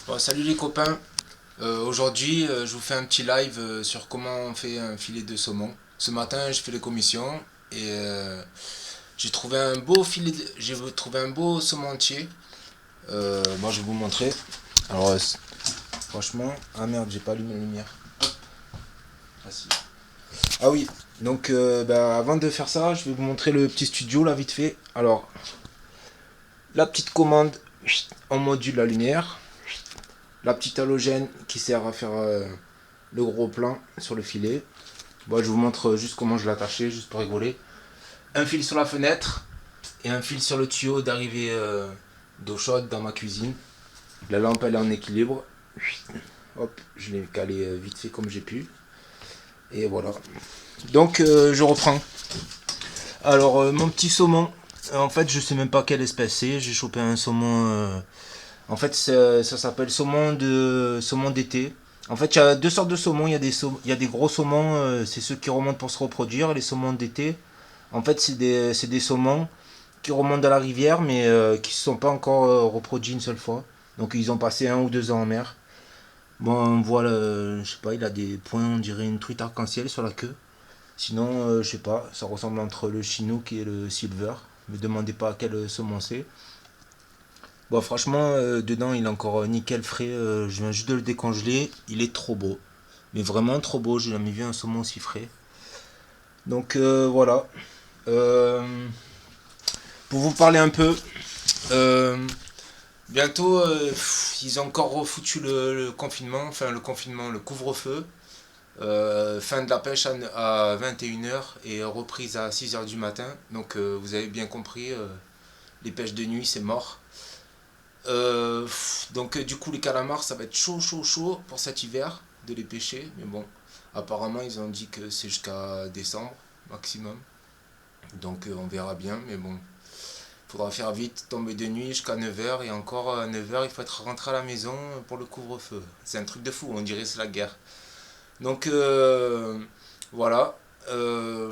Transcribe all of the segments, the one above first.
Bon, salut les copains. Aujourd'hui, je vous fais un petit live sur comment on fait un filet de saumon. Ce matin, je fais les commissions et j'ai trouvé un beau filet, j'ai trouvé un beau saumon entier. Moi, je vais vous montrer. Alors, franchement, ah merde, j'ai pas allumé la lumière. Ah, si. Ah oui. Donc, bah, avant de faire ça, je vais vous montrer le petit studio là vite fait. Alors, la petite commande, on module la lumière. La petite halogène qui sert à faire le gros plan sur le filet. Bon, je vous montre juste comment je l'ai attaché, juste pour rigoler. Un fil sur la fenêtre et un fil sur le tuyau d'arrivée d'eau chaude dans ma cuisine. La lampe elle est en équilibre. Hop, je l'ai calé vite fait comme j'ai pu. Et voilà. Donc je reprends. Alors mon petit saumon, en fait je sais même pas quelle espèce c'est. J'ai chopé un saumon. En fait ça s'appelle saumon d'été. En fait il y a deux sortes de saumons. Il y a des gros saumons, c'est ceux qui remontent pour se reproduire. Les saumons d'été, en fait, c'est des saumons qui remontent dans la rivière, mais qui ne se sont pas encore reproduits une seule fois. Donc, ils ont passé 1 ou 2 ans en mer. Bon, on voit, je sais pas, il a des points, on dirait une truite arc-en-ciel sur la queue. Sinon, je sais pas, ça ressemble entre le chinook et le silver. Me demandez pas quel saumon c'est. Bon, franchement, dedans, il est encore nickel frais. Je viens juste de le décongeler. Il est trop beau. Mais vraiment trop beau. J'ai jamais vu un saumon aussi frais. Donc, voilà. Euh, pour vous parler un peu, euh, bientôt, ils ont encore refoutu le confinement, enfin le confinement, le couvre-feu. Fin de la pêche à 21 h et reprise à 6 h du matin. Donc vous avez bien compris, les pêches de nuit c'est mort. Donc du coup les calamars ça va être chaud chaud chaud pour cet hiver de les pêcher. Mais bon, apparemment ils ont dit que c'est jusqu'à décembre maximum. Donc on verra bien. Mais bon, faudra faire vite, tomber de nuit jusqu'à 9 h et encore à 9 h il faut être rentré à la maison pour le couvre-feu. C'est un truc de fou, on dirait c'est la guerre. Donc voilà. Euh,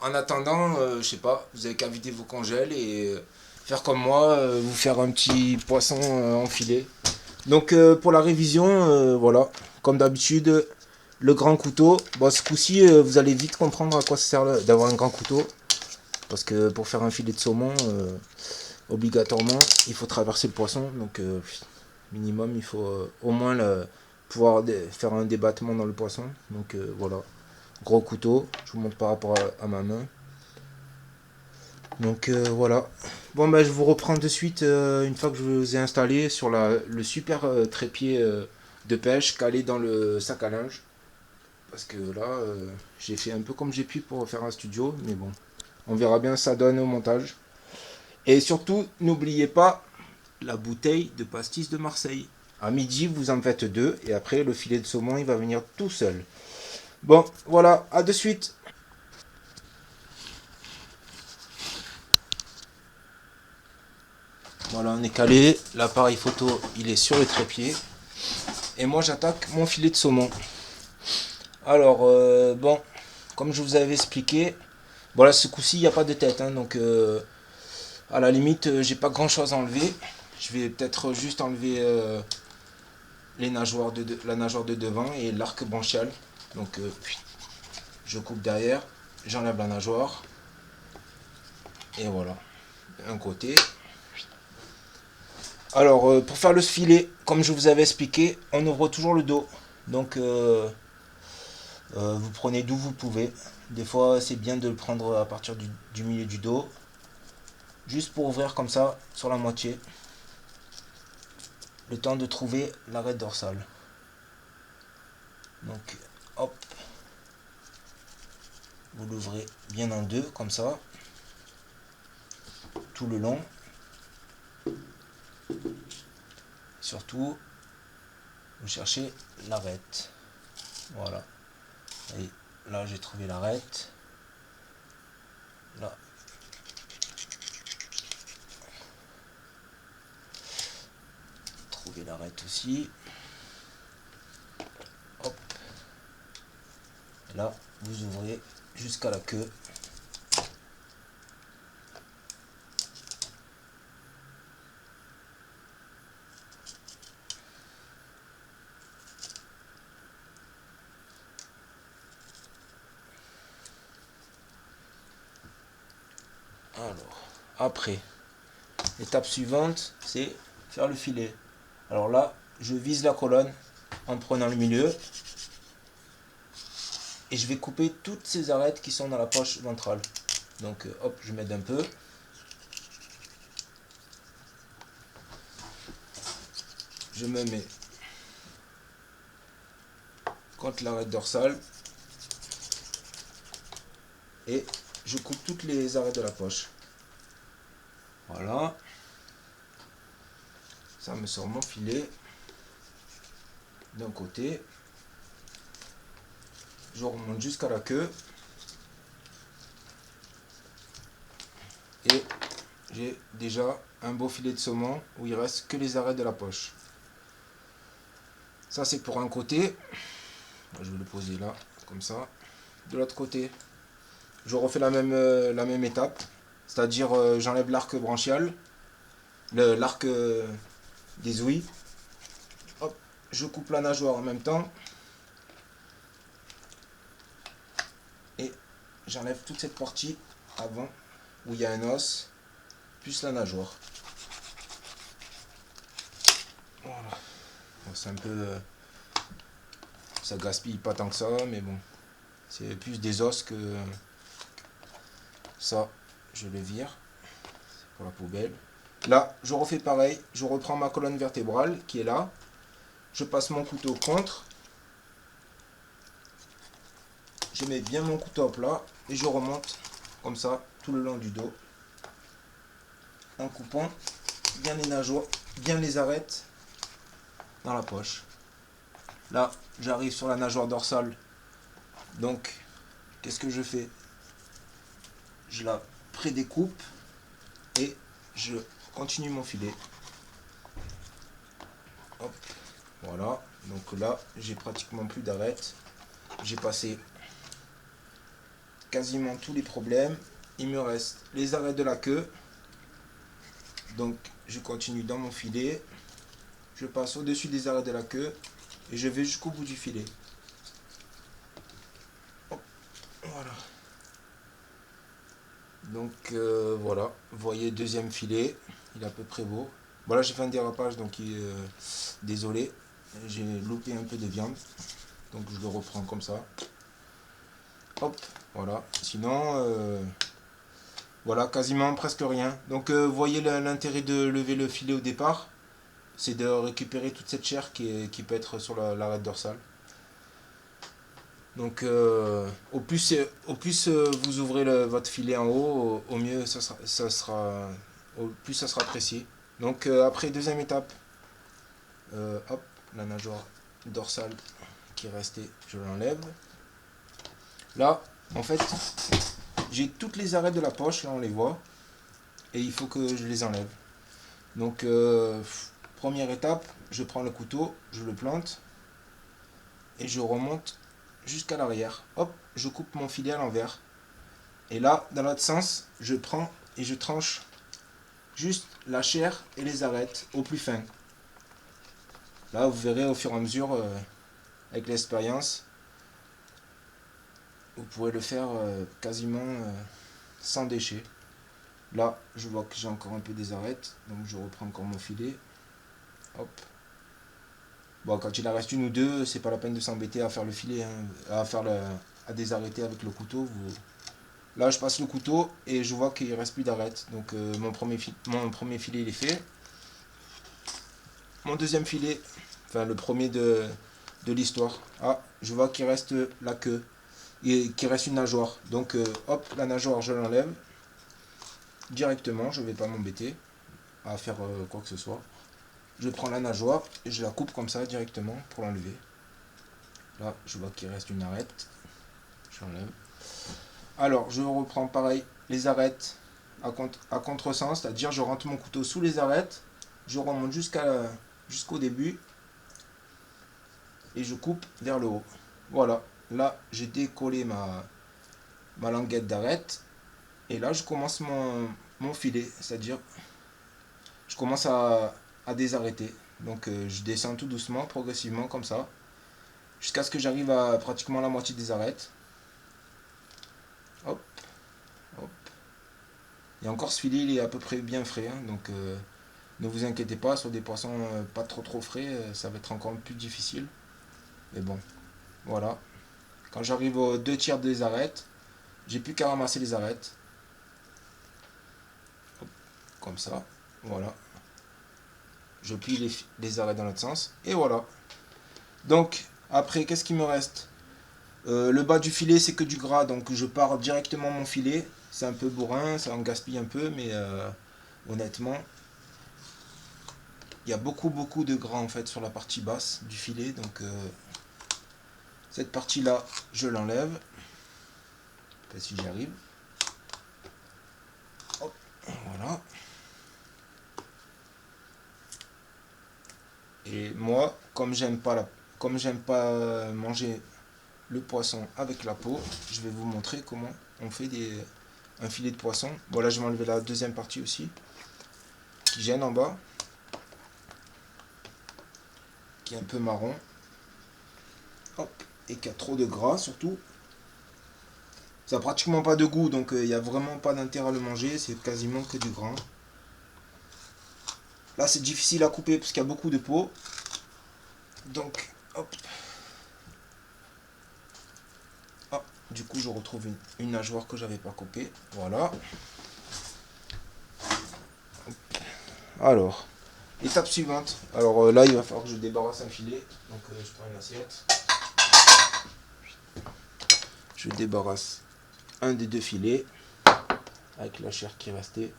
En attendant, je sais pas, vous avez qu'à vider vos congèles et faire comme moi, vous faire un petit poisson en filet. Donc pour la révision, voilà, comme d'habitude, le grand couteau. Bon, ce coup-ci, vous allez vite comprendre à quoi ça sert d'avoir un grand couteau. Parce que pour faire un filet de saumon, obligatoirement, il faut traverser le poisson. Donc, minimum, il faut au moins pouvoir faire un débattement dans le poisson. Donc, voilà. Gros couteau. Je vous montre par rapport à ma main. Donc, voilà. Bon, ben, je vous reprends de suite une fois que je vous ai installé sur le super trépied de pêche calé dans le sac à linge. Parce que là, j'ai fait un peu comme j'ai pu pour faire un studio. Mais bon, on verra bien ça donne au montage. Et surtout, n'oubliez pas la bouteille de pastis de Marseille. À midi, vous en faites deux et après, le filet de saumon, il va venir tout seul. Bon, voilà, à de suite. Voilà, on est calé. L'appareil photo, il est sur le trépied. Et moi, j'attaque mon filet de saumon. Alors, bon, comme je vous avais expliqué, voilà, ce coup-ci, il n'y a pas de tête. Hein, donc, à la limite, j'ai pas grand-chose à enlever. Je vais peut-être juste enlever la nageoire de devant et l'arc branchial. Donc, je coupe derrière, j'enlève la nageoire. Et voilà, un côté. Alors, pour faire le filet, comme je vous avais expliqué, on ouvre toujours le dos. Donc, vous prenez d'où vous pouvez. Des fois, c'est bien de le prendre à partir du milieu du dos. Juste pour ouvrir comme ça, sur la moitié. Le temps de trouver l'arête dorsale. Donc, hop. Vous l'ouvrez bien en deux, comme ça. Tout le long. Surtout, vous cherchez l'arête. Voilà. Et là, j'ai trouvé l'arête. Là. Trouver l'arête aussi. Hop. Et là, vous ouvrez jusqu'à la queue. Alors, après, l'étape suivante, c'est faire le filet. Alors là, je vise la colonne en prenant le milieu. Et je vais couper toutes ces arêtes qui sont dans la poche ventrale. Donc hop, je m'aide un peu. Je me mets contre l'arête dorsale. Et je coupe toutes les arêtes de la poche. Voilà. Ça me sort mon filet d'un côté. Je remonte jusqu'à la queue. Et j'ai déjà un beau filet de saumon où il reste que les arêtes de la poche. Ça c'est pour un côté. Je vais le poser là, comme ça. De l'autre côté, je refais la même étape. C'est-à-dire j'enlève l'arc branchial, l'arc des ouïes. Hop, je coupe la nageoire en même temps. Et j'enlève toute cette partie avant où il y a un os, plus la nageoire. Voilà. Bon, c'est un peu... ça gaspille pas tant que ça, mais bon. C'est plus des os que... Ça, je le vire. C'est pour la poubelle. Là, je refais pareil. Je reprends ma colonne vertébrale qui est là. Je passe mon couteau contre. Je mets bien mon couteau à plat et je remonte comme ça tout le long du dos. En coupant bien les nageoires, bien les arêtes dans la poche. Là, j'arrive sur la nageoire dorsale. Donc, qu'est-ce que je fais? Je la prédécoupe et je continue mon filet. Hop, voilà. Donc là, j'ai pratiquement plus d'arêtes. J'ai passé quasiment tous les problèmes. Il me reste les arêtes de la queue. Donc, je continue dans mon filet. Je passe au-dessus des arêtes de la queue et je vais jusqu'au bout du filet. Hop, voilà. Donc voilà, vous voyez deuxième filet, il est à peu près beau. Voilà, j'ai fait un dérapage, donc désolé, j'ai loupé un peu de viande. Donc je le reprends comme ça. Hop, voilà. Sinon, voilà, quasiment presque rien. Donc vous voyez l'intérêt de lever le filet au départ. C'est de récupérer toute cette chair qui peut être sur l'arête dorsale. Donc au plus vous ouvrez votre filet en haut, au mieux au plus ça sera précis. Donc après deuxième étape, hop, la nageoire dorsale qui est restée, je l'enlève. Là, en fait, j'ai toutes les arêtes de la poche, là on les voit, et il faut que je les enlève. Donc première étape, je prends le couteau, je le plante, et je remonte jusqu'à l'arrière. Hop, je coupe mon filet à l'envers. Et là, dans l'autre sens, je prends et je tranche juste la chair et les arêtes au plus fin. Là, vous verrez au fur et à mesure, avec l'expérience, vous pourrez le faire quasiment sans déchets. Là, je vois que j'ai encore un peu des arêtes, donc je reprends encore mon filet. Hop. Bon, quand il en reste une ou deux, c'est pas la peine de s'embêter à faire le filet, hein, à désarrêter avec le couteau. Là, je passe le couteau et je vois qu'il ne reste plus d'arêtes. Donc, mon premier filet, il est fait. Mon deuxième filet, enfin le premier de l'histoire. Ah, je vois qu'il reste la queue et qu'il reste une nageoire. Donc, hop, la nageoire, je l'enlève directement. Je ne vais pas m'embêter à faire quoi que ce soit. Je prends la nageoire et je la coupe comme ça directement pour l'enlever. Là, je vois qu'il reste une arête. J'enlève. Alors, je reprends pareil les arêtes à contresens, c'est-à-dire je rentre mon couteau sous les arêtes, je remonte jusqu'au début et je coupe vers le haut. Voilà, là j'ai décollé ma languette d'arête et là je commence mon filet, c'est-à-dire je commence à désarrêter. Donc je descends tout doucement, progressivement comme ça, jusqu'à ce que j'arrive à pratiquement la moitié des arêtes. Hop, hop. Et encore ce filet il est à peu près bien frais, hein, donc ne vous inquiétez pas, sur des poissons pas trop frais, ça va être encore plus difficile. Mais bon, voilà. Quand j'arrive aux 2 tiers des arêtes, j'ai plus qu'à ramasser les arêtes. Hop, comme ça, voilà. Je plie les arêtes dans l'autre sens, et voilà. Donc, après, qu'est-ce qu'il me reste? Le bas du filet, c'est que du gras, donc je pars directement mon filet. C'est un peu bourrin, ça en gaspille un peu, mais honnêtement, il y a beaucoup de gras en fait sur la partie basse du filet, donc cette partie-là, je l'enlève. Enfin, si j'y arrive. Hop, voilà. Et moi, comme j'aime pas manger le poisson avec la peau, je vais vous montrer comment on fait un filet de poisson. Bon là je vais enlever la deuxième partie aussi, qui gêne en bas, qui est un peu marron. Hop, et qui a trop de gras surtout. Ça n'a pratiquement pas de goût, donc il n'y a vraiment pas d'intérêt à le manger, c'est quasiment que du gras. Là c'est difficile à couper parce qu'il y a beaucoup de peau. Donc hop. Ah, du coup je retrouve une nageoire que j'avais pas coupée. Voilà. Alors, étape suivante. Alors là il va falloir que je débarrasse un filet. Donc je prends une assiette. Je débarrasse un des 2 filets avec la chair qui restait,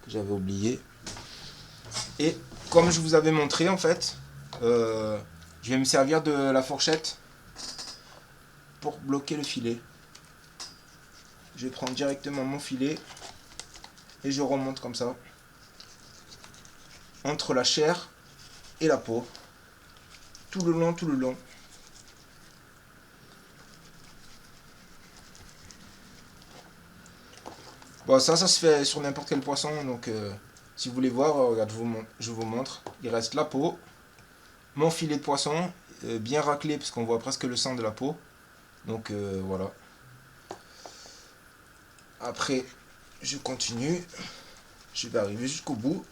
que j'avais oublié. Et comme je vous avais montré en fait, je vais me servir de la fourchette pour bloquer le filet. Je vais prendre directement mon filet et je remonte comme ça entre la chair et la peau, tout le long, tout le long. Bon, ça se fait sur n'importe quel poisson, donc si vous voulez voir, regarde, je vous montre. Il reste la peau, mon filet de poisson, bien raclé parce qu'on voit presque le sang de la peau. Donc voilà. Après, je continue. Je vais arriver jusqu'au bout.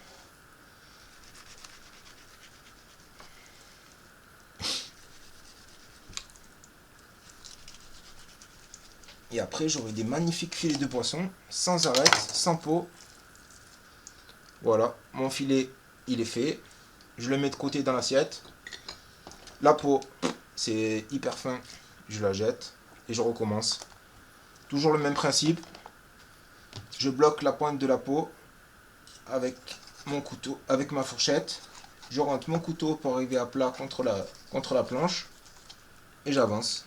Et après, j'aurai des magnifiques filets de poisson, sans arête, sans peau. Voilà, mon filet, il est fait. Je le mets de côté dans l'assiette. La peau, c'est hyper fin. Je la jette et je recommence. Toujours le même principe. Je bloque la pointe de la peau avec mon couteau, avec ma fourchette. Je rentre mon couteau pour arriver à plat contre la planche. Et j'avance.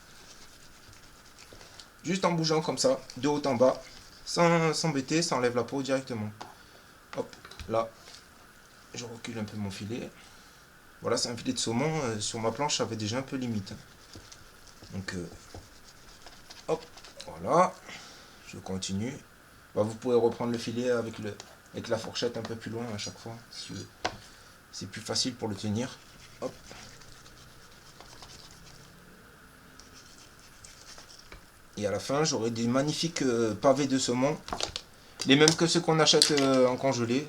Juste en bougeant comme ça, de haut en bas, sans s'embêter, ça enlève la peau directement. Hop, là, je recule un peu mon filet. Voilà, c'est un filet de saumon. Sur ma planche, ça avait déjà un peu limite. Donc, hop, voilà. Je continue. Bah, vous pourrez reprendre le filet avec la fourchette un peu plus loin à chaque fois. C'est plus facile pour le tenir. Hop. Et à la fin, j'aurai des magnifiques pavés de saumon. Les mêmes que ceux qu'on achète en congelé.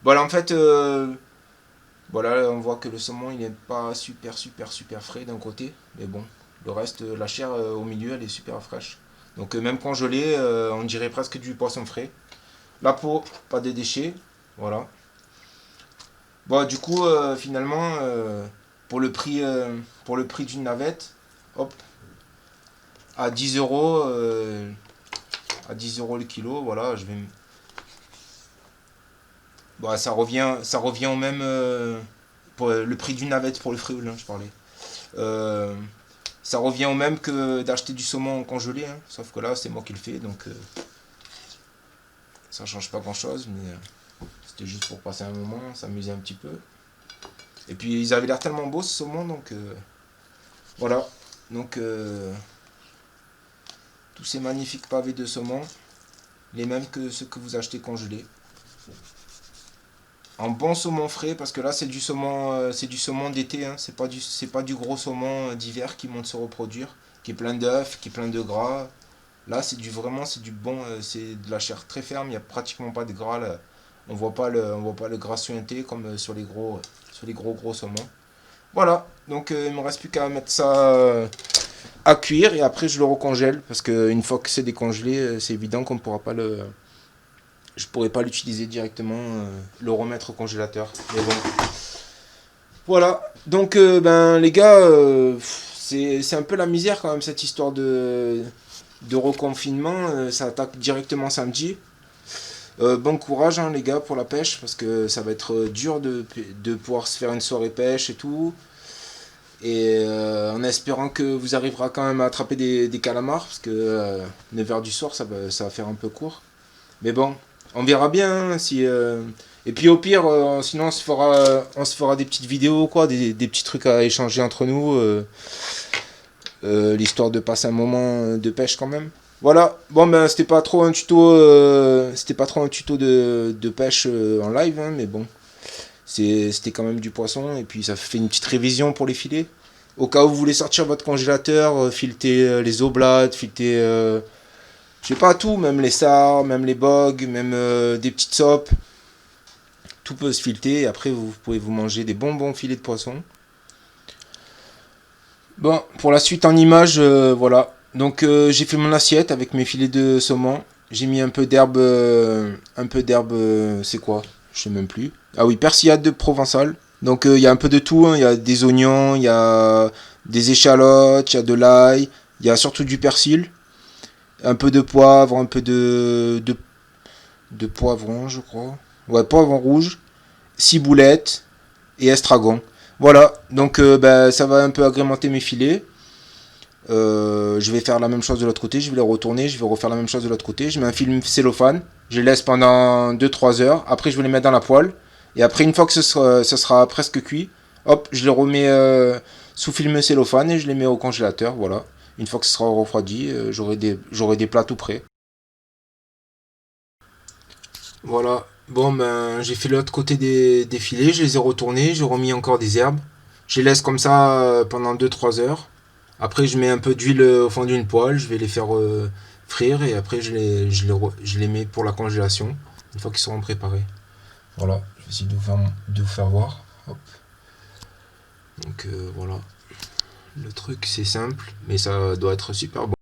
Voilà, en fait, voilà, on voit que le saumon, il n'est pas super frais d'un côté. Mais bon, le reste, la chair au milieu, elle est super fraîche. Donc même congelé, on dirait presque du poisson frais. La peau, pas de déchets. Voilà. Bon, du coup, finalement, pour le prix d'une navette, hop, à 10 euros, à 10 euros le kilo, voilà, je vais. Bon, ça revient au même pour le prix d'une navette pour le fréoul, hein, je parlais. Euh, Ça revient au même que d'acheter du saumon congelé, hein, sauf que là, c'est moi qui le fais, donc ça change pas grand chose, mais c'était juste pour passer un moment, s'amuser un petit peu. Et puis ils avaient l'air tellement beaux ce saumon, donc voilà. Donc tous ces magnifiques pavés de saumon, les mêmes que ceux que vous achetez congelés. En bon saumon frais, parce que là c'est du saumon d'été, hein, c'est pas du gros saumon d'hiver qui monte se reproduire, qui est plein d'œufs, qui est plein de gras. Là, vraiment, c'est du bon, c'est de la chair très ferme, il n'y a pratiquement pas de gras là. On voit pas le gras suinté comme sur les gros saumons. Voilà, donc il me reste plus qu'à mettre ça à cuire et après je le recongèle parce que une fois que c'est décongelé, c'est évident qu'on pourra pas je pourrais pas l'utiliser directement, le remettre au congélateur. Mais bon, voilà. Donc ben les gars, c'est un peu la misère quand même cette histoire de reconfinement. Ça attaque directement samedi. Bon courage hein, les gars pour la pêche parce que ça va être dur de pouvoir se faire une soirée pêche et tout. Et en espérant que vous arriverez quand même à attraper des calamars parce que 9h du soir ça va faire un peu court. Mais bon, on verra bien hein, si. Et puis au pire, sinon on se fera des petites vidéos quoi, des petits trucs à échanger entre nous, l'histoire de passer un moment de pêche quand même. Voilà, bon ben c'était pas trop un tuto de pêche en live, hein, mais bon, c'était quand même du poisson et puis ça fait une petite révision pour les filets. Au cas où vous voulez sortir votre congélateur, fileter les oblats, fileter, je sais pas tout, même les sars, même les bogues, même des petites sopes, tout peut se fileter et après vous pouvez vous manger des bons filets de poisson. Bon, pour la suite en image, voilà. Donc j'ai fait mon assiette avec mes filets de saumon. J'ai mis un peu d'herbe, c'est quoi? Je sais même plus. Ah oui, persillade de Provençal. Donc il y a un peu de tout, hein. Il y a des oignons, il y a des échalotes, il y a de l'ail, il y a surtout du persil, un peu de poivre, un peu de poivron, je crois. Ouais, poivron rouge, ciboulette et estragon. Voilà, donc bah, ça va un peu agrémenter mes filets. Je vais faire la même chose de l'autre côté, je vais les retourner, je vais refaire la même chose de l'autre côté. Je mets un film cellophane, je les laisse pendant 2-3 heures. Après, je vais les mettre dans la poêle. Et après, une fois que ce sera presque cuit, hop, je les remets sous film cellophane et je les mets au congélateur. Voilà. Une fois que ce sera refroidi, j'aurai des plats tout prêts. Voilà. Bon, ben, j'ai fait l'autre côté des filets, je les ai retournés, j'ai remis encore des herbes. Je les laisse comme ça pendant 2-3 heures. Après, je mets un peu d'huile au fond d'une poêle, je vais les faire frire et après, je les mets pour la congélation une fois qu'ils seront préparés. Voilà, je vais essayer de vous faire voir. Hop. Donc voilà. Le truc, c'est simple, mais ça doit être super bon.